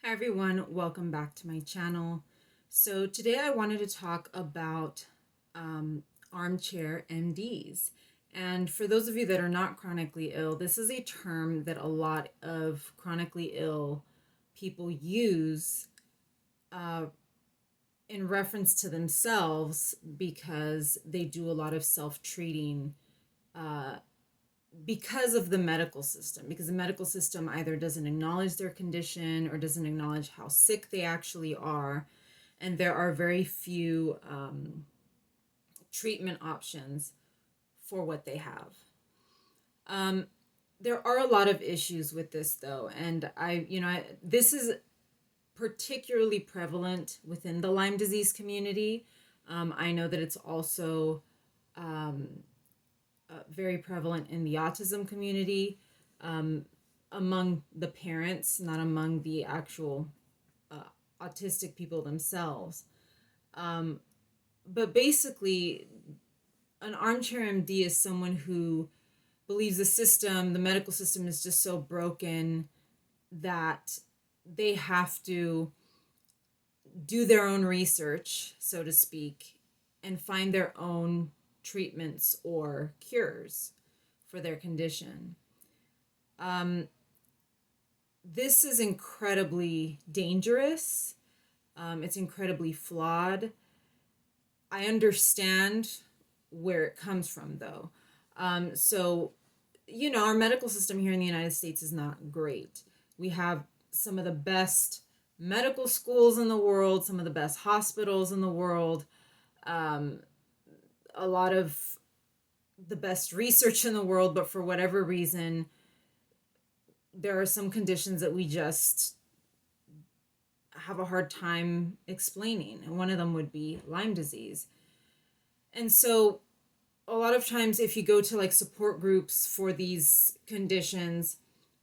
Hi everyone, welcome back to my channel. So today I wanted to talk about armchair MDs. And for those of you that are not chronically ill, this is a term that a lot of chronically ill people use uh, in reference to themselves because they do a lot of self-treating uh, because of the medical system, because the medical system either doesn't acknowledge their condition or doesn't acknowledge how sick they actually are. And there are very few treatment options for what they have. Um, there are a lot of issues with this, though, and this is particularly prevalent within the Lyme disease community. I know that it's also um, very prevalent in the autism community, um, among the parents, not among the actual autistic people themselves. Um, but basically, an armchair MD is someone who believes the medical system is just so broken that they have to do their own research, so to speak, and find their own treatments or cures for their condition. Um, this is incredibly dangerous. It's incredibly flawed. I understand where it comes from, though. Our medical system here in the United States is not great. We have some of the best medical schools in the world, some of the best hospitals in the world, um, a lot of the best research in the world, but for whatever reason, there are some conditions that we just have a hard time explaining. And one of them would be Lyme disease. And so a lot of times if you go to like support groups for these conditions,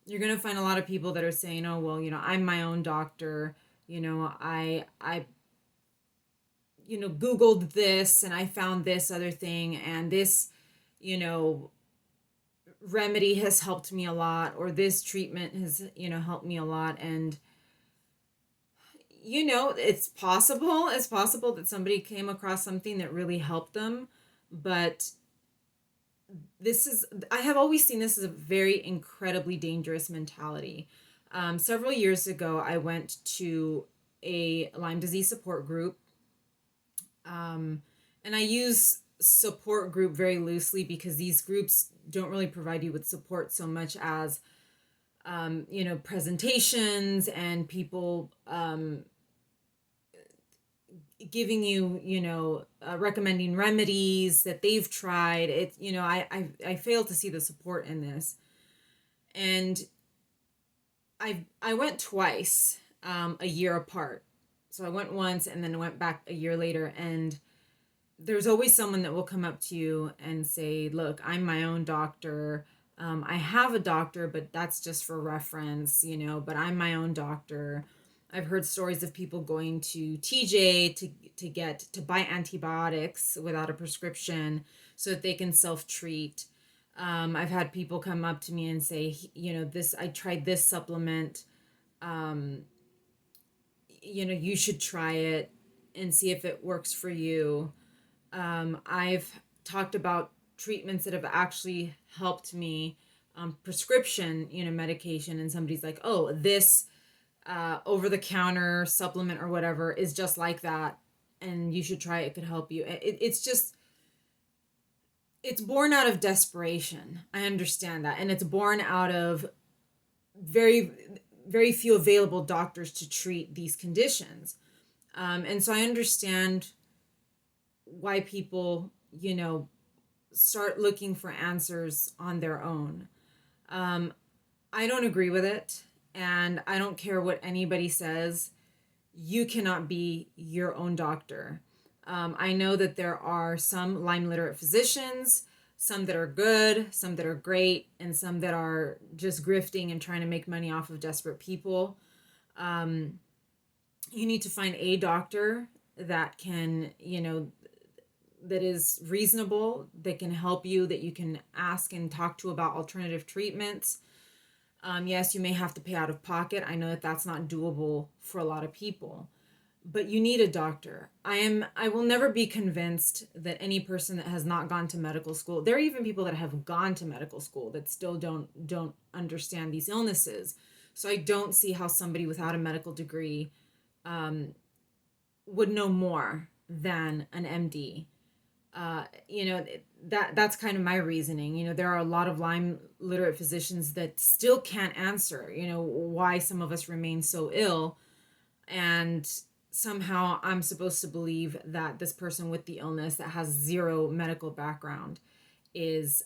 you're going to find a lot of people that are saying, "Oh, well, I'm my own doctor. I Googled this and I found this other thing and this, you know, remedy has helped me a lot, or this treatment has, helped me a lot." And it's possible that somebody came across something that really helped them, but I have always seen this as a very incredibly dangerous mentality. Several years ago, I went to a Lyme disease support group, and I use support group very loosely because these groups don't really provide you with support so much as presentations and people giving you, recommending remedies that they've tried. I fail to see the support in this. And I went twice, a year apart. So I went once and then went back a year later. And there's always someone that will come up to you and say, "Look, I'm my own doctor. I have a doctor, but that's just for reference, but I'm my own doctor." I've heard stories of people going to TJ to buy antibiotics without a prescription so that they can self-treat. I've had people come up to me and say, "This I tried this supplement. Um, you should try it and see if it works for you." I've talked about treatments that have actually helped me, prescription, medication, and somebody's like, "Oh, this over the counter supplement or whatever is just like that, and you should try it. It could help you." It's born out of desperation. I understand that, and it's born out of very very few available doctors to treat these conditions. And so I understand why people, start looking for answers on their own. Um, I don't agree with it, and I don't care what anybody says. You cannot be your own doctor. I know that there are some Lyme literate physicians, some that are good, some that are great, and some that are just grifting and trying to make money off of desperate people. Um, you need to find a doctor that can, that is reasonable, that can help you, that you can ask and talk to about alternative treatments. Yes, you may have to pay out of pocket. I know that that's not doable for a lot of people, but you need a doctor. I will never be convinced that any person that has not gone to medical school, there are even people that have gone to medical school that still don't understand these illnesses. So I don't see how somebody without a medical degree would know more than an MD. That's kind of my reasoning. There are a lot of Lyme literate physicians that still can't answer, why some of us remain so ill. And somehow I'm supposed to believe that this person with the illness that has zero medical background is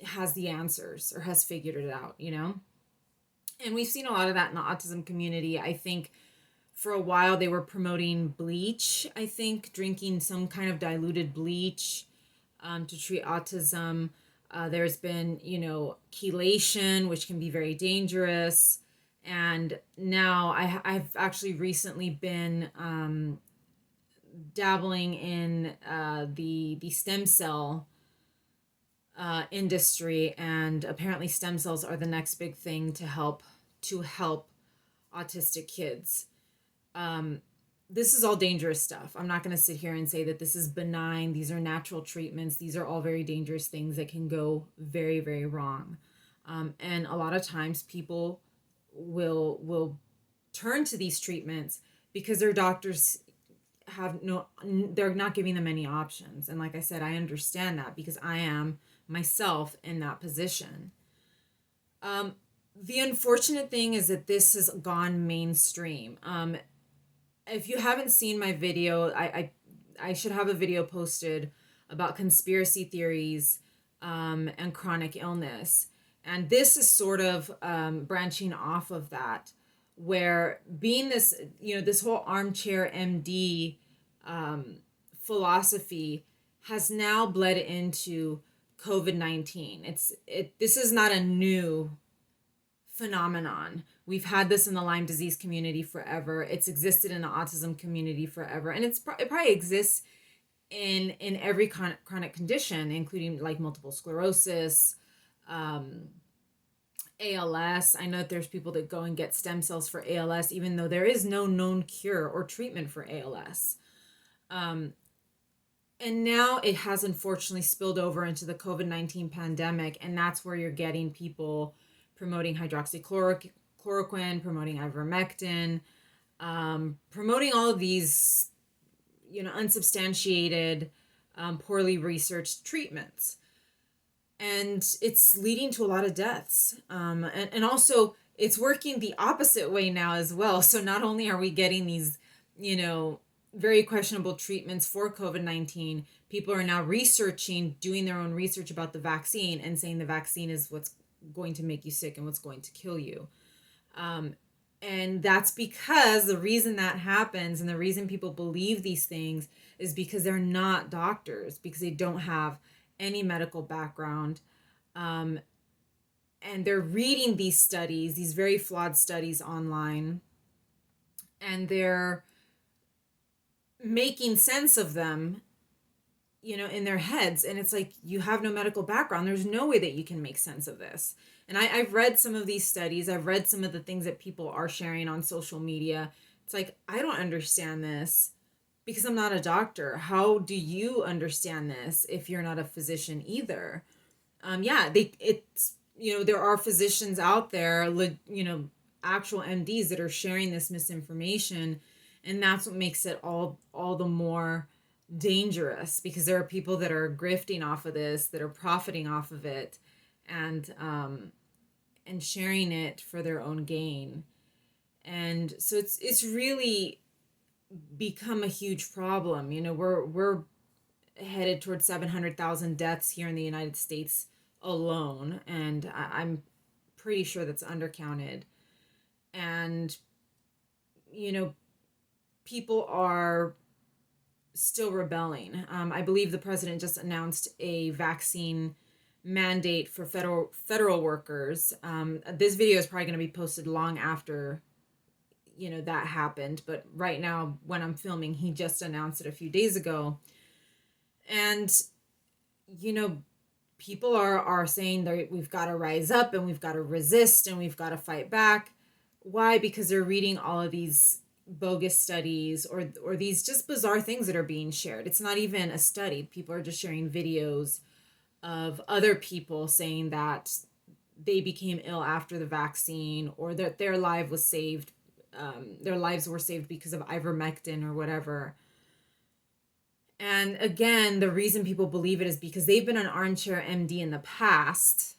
has the answers or has figured it out. And we've seen a lot of that in the autism community. I think for a while they were promoting bleach, I think drinking some kind of diluted bleach to treat autism. There's been, chelation, which can be very dangerous. And now I've actually recently been dabbling in the stem cell industry, and apparently stem cells are the next big thing to help autistic kids. This is all dangerous stuff. I'm not going to sit here and say that this is benign. These are natural treatments. These are all very dangerous things that can go very, very wrong. And a lot of times people will turn to these treatments because their doctors they're not giving them any options. And like I said, I understand that because I am myself in that position. The unfortunate thing is that this has gone mainstream. If you haven't seen my video, I should have a video posted about conspiracy theories and chronic illness. And this is sort of branching off of that, where being this, this whole Armchair MD philosophy has now bled into COVID-19. This is not a new phenomenon. We've had this in the Lyme disease community forever. It's existed in the autism community forever. And it probably exists in every chronic condition, including like multiple sclerosis, ALS. I know that there's people that go and get stem cells for ALS, even though there is no known cure or treatment for ALS. And now it has unfortunately spilled over into the COVID-19 pandemic, and that's where you're getting people promoting hydroxychloroquine, promoting ivermectin, promoting all of these, unsubstantiated, poorly researched treatments. And it's leading to a lot of deaths. And also it's working the opposite way now as well. So not only are we getting these, very questionable treatments for COVID-19, people are now doing their own research about the vaccine and saying the vaccine is what's going to make you sick and what's going to kill you. And that's because the reason that happens and the reason people believe these things is because they're not doctors, because they don't have any medical background. And they're reading these studies, these very flawed studies online, and they're making sense of them, in their heads. And it's like, you have no medical background. There's no way that you can make sense of this. And I've read some of these studies. I've read some of the things that people are sharing on social media. It's like, I don't understand this because I'm not a doctor. How do you understand this if you're not a physician either? There are physicians out there, actual MDs that are sharing this misinformation. And that's what makes it all the more dangerous, because there are people that are grifting off of this, that are profiting off of it, and sharing it for their own gain. And so it's really become a huge problem. We're headed towards 700,000 deaths here in the United States alone, and I'm pretty sure that's undercounted. And people are still rebelling. I believe the president just announced a vaccine mandate for federal workers. This video is probably going to be posted long after that happened, but right now when I'm filming, he just announced it a few days ago. And people are saying that we've got to rise up and we've got to resist and we've got to fight back. Why? Because they're reading all of these bogus studies or these just bizarre things that are being shared. It's not even a study. People are just sharing videos of other people saying that they became ill after the vaccine, or that their life was saved, their lives were saved because of ivermectin or whatever. And again, the reason people believe it is because they've been an Armchair MD in the past,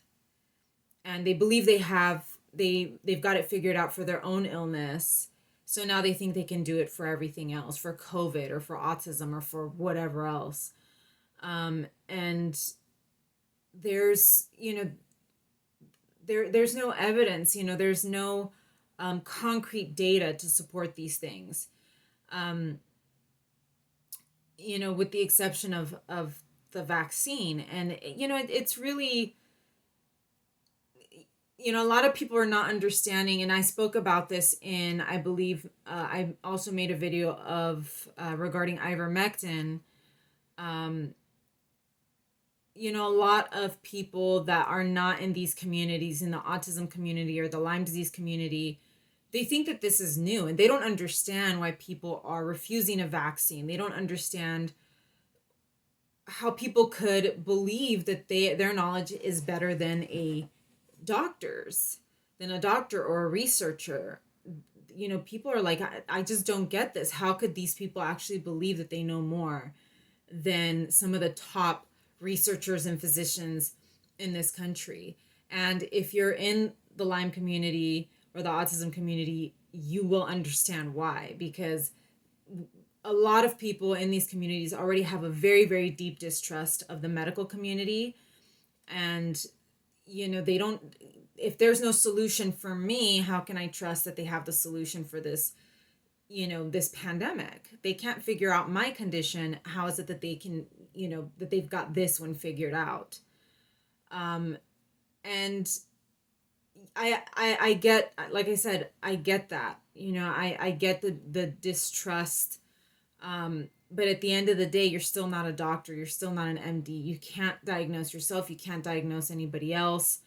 and they believe they've got it figured out for their own illness. So now they think they can do it for everything else, for COVID or for autism or for whatever else. And there's, there's no evidence, there's no concrete data to support these things. With the exception of the vaccine. And, it's really, a lot of people are not understanding. And I spoke about this in, I believe, I also made a video of regarding ivermectin. A lot of people that are not in these communities, in the autism community or the Lyme disease community, they think that this is new, and they don't understand why people are refusing a vaccine. They don't understand how people could believe that their knowledge is better than a doctor's, than a doctor or a researcher. People are like, I just don't get this. How could these people actually believe that they know more than some of the top researchers and physicians in this country? And if you're in the Lyme community or the autism community, you will understand why, because a lot of people in these communities already have a very, very deep distrust of the medical community. And, they don't, if there's no solution for me, how can I trust that they have the solution for this, this pandemic? They can't figure out my condition. How is it that they can, that they've got this one figured out? And I get, like I said, I get that, I get the distrust. But at the end of the day, you're still not a doctor. You're still not an MD. You can't diagnose yourself. You can't diagnose anybody else.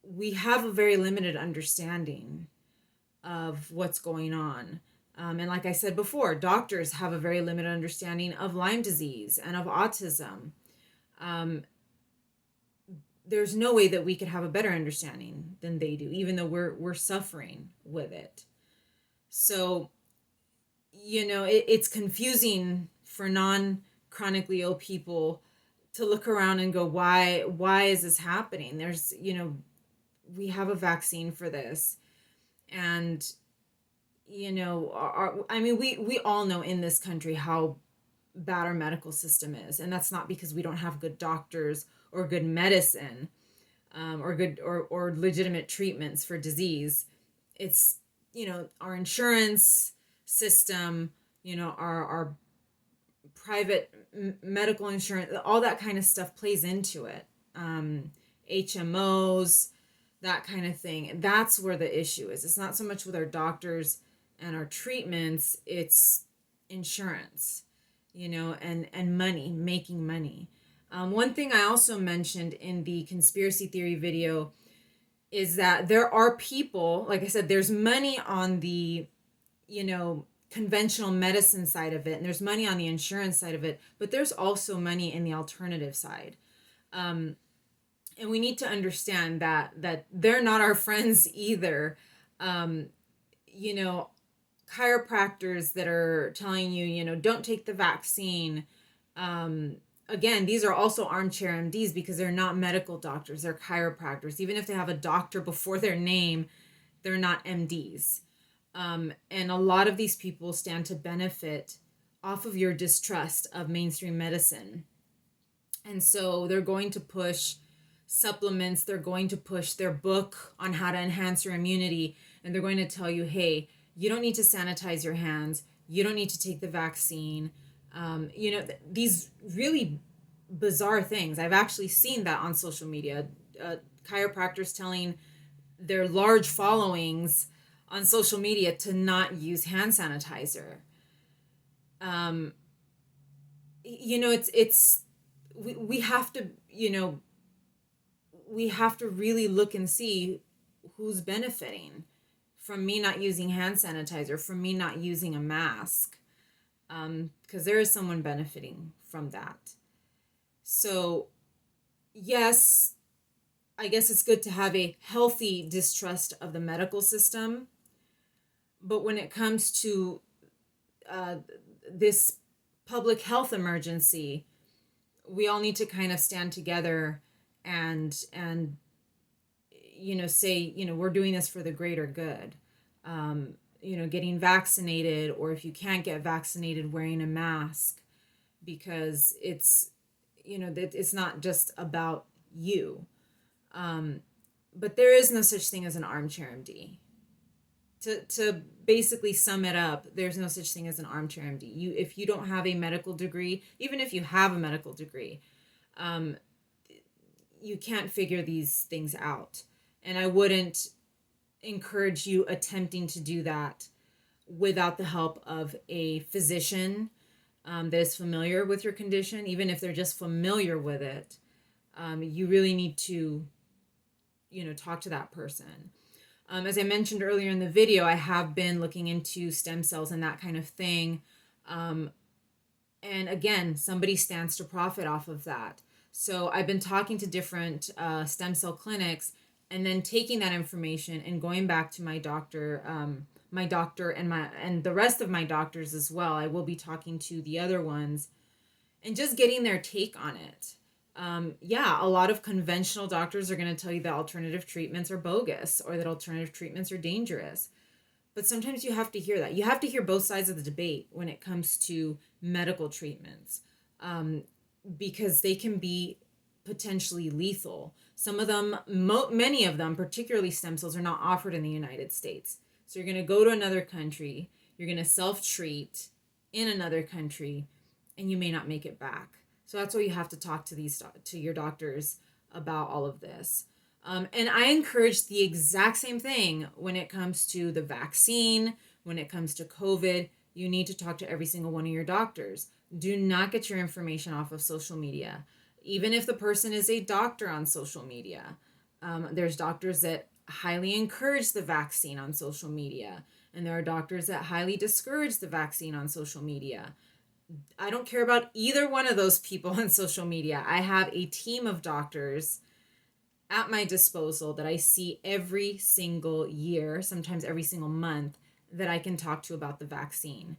We have a very limited understanding of what's going on. And like I said before, doctors have a very limited understanding of Lyme disease and of autism. There's no way that we could have a better understanding than they do, even though we're suffering with it. So, it's confusing for non-chronically ill people to look around and go, why is this happening? There's, we have a vaccine for this. And, we all know in this country how bad our medical system is. And that's not because we don't have good doctors or good medicine, or good or legitimate treatments for disease. It's, our insurance system, our private medical insurance, all that kind of stuff plays into it. HMOs, that kind of thing. That's where the issue is. It's not so much with our doctors and our treatments, it's insurance, and money, making money. One thing I also mentioned in the conspiracy theory video is that there are people, like I said, there's money on the, conventional medicine side of it, and there's money on the insurance side of it, but there's also money in the alternative side. And we need to understand that they're not our friends either. Chiropractors that are telling you, don't take the vaccine. Again, these are also armchair MDs because they're not medical doctors, they're chiropractors. Even if they have a doctor before their name, they're not MDs. And a lot of these people stand to benefit off of your distrust of mainstream medicine. And so they're going to push supplements, they're going to push their book on how to enhance your immunity, and they're going to tell you, hey, you don't need to sanitize your hands, you don't need to take the vaccine. These really bizarre things. I've actually seen that on social media. Chiropractors telling their large followings on social media to not use hand sanitizer. It's we have to, we have to really look and see who's benefiting from me not using hand sanitizer, from me not using a mask, because there is someone benefiting from that. So, yes, I guess it's good to have a healthy distrust of the medical system. But when it comes to uh, this public health emergency, we all need to kind of stand together and say, we're doing this for the greater good. Getting vaccinated, or if you can't get vaccinated, wearing a mask, because it's not just about you. But there is no such thing as an armchair MD. To basically sum it up, there's no such thing as an armchair MD. If you don't have a medical degree, even if you have a medical degree, you can't figure these things out. And I wouldn't encourage you attempting to do that without the help of a physician that is familiar with your condition. Even if they're just familiar with it, you really need to, talk to that person. As I mentioned earlier in the video, I have been looking into stem cells and that kind of thing. And again, somebody stands to profit off of that. So I've been talking to different stem cell clinics, and then taking that information and going back to my doctor and the rest of my doctors as well. I will be talking to the other ones and just getting their take on it. A lot of conventional doctors are going to tell you that alternative treatments are bogus or that alternative treatments are dangerous. But sometimes you have to hear that. You have to hear both sides of the debate when it comes to medical treatments, because they can be potentially lethal. Some of them, many of them, particularly stem cells, are not offered in the United States. So you're going to go to another country, you're going to self-treat in another country, and you may not make it back. So that's why you have to talk to your doctors about all of this. And I encourage the exact same thing when it comes to the vaccine, when it comes to COVID. You need to talk to every single one of your doctors. Do not get your information off of social media. Even if the person is a doctor on social media, there's doctors that highly encourage the vaccine on social media, and there are doctors that highly discourage the vaccine on social media. I don't care about either one of those people on social media. I have a team of doctors at my disposal that I see every single year, sometimes every single month, that I can talk to about the vaccine.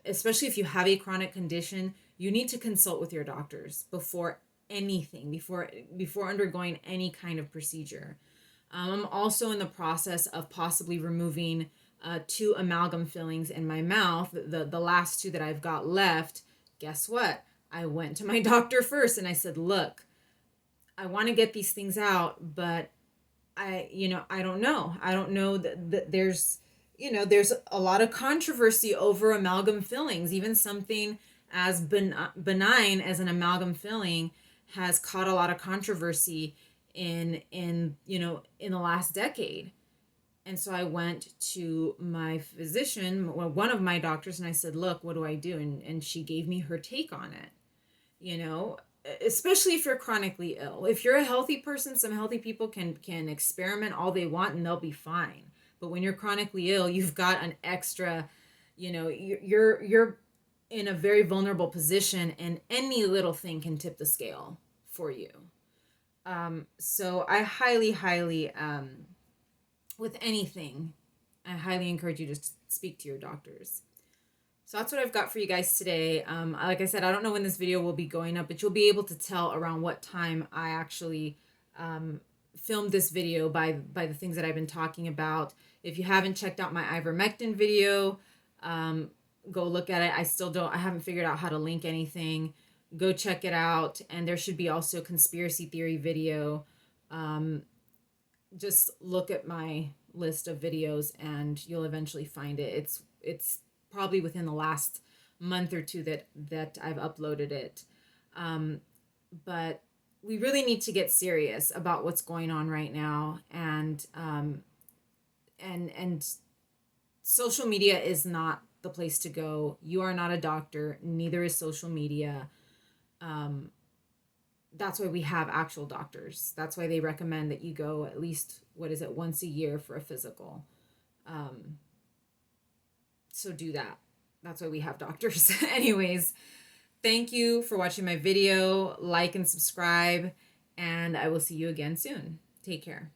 Especially if you have a chronic condition, you need to consult with your doctors before anything, before undergoing any kind of procedure. I'm also in the process of possibly removing 2 amalgam fillings in my mouth. The last 2 that I've got left, guess what? I went to my doctor first and I said, look, I want to get these things out, but I don't know. I don't know that there's a lot of controversy over amalgam fillings. Even something as benign as an amalgam filling has caught a lot of controversy in the last decade. And so I went to my physician, one of my doctors, and I said, look, what do I do? And she gave me her take on it, especially if you're chronically ill. If you're a healthy person, some healthy people can experiment all they want and they'll be fine. But when you're chronically ill, you've got an extra, you're in a very vulnerable position, and any little thing can tip the scale for you. So I highly, with anything, I highly encourage you to speak to your doctors. So that's what I've got for you guys today. Like I said, I don't know when this video will be going up, but you'll be able to tell around what time I actually filmed this video by the things that I've been talking about. If you haven't checked out my ivermectin video, go look at it. I haven't figured out how to link anything. Go check it out. And there should be also a conspiracy theory video. Just look at my list of videos and you'll eventually find it. It's probably within the last month or 2 that I've uploaded it. But we really need to get serious about what's going on right now. And social media is not the place to go. You are not a doctor, neither is social media. that's why we have actual doctors. That's why they recommend that you go at least, what is it, once a year for a physical. So do that. That's why we have doctors. Anyways, thank you for watching my video. Like and subscribe, and I will see you again soon. Take care.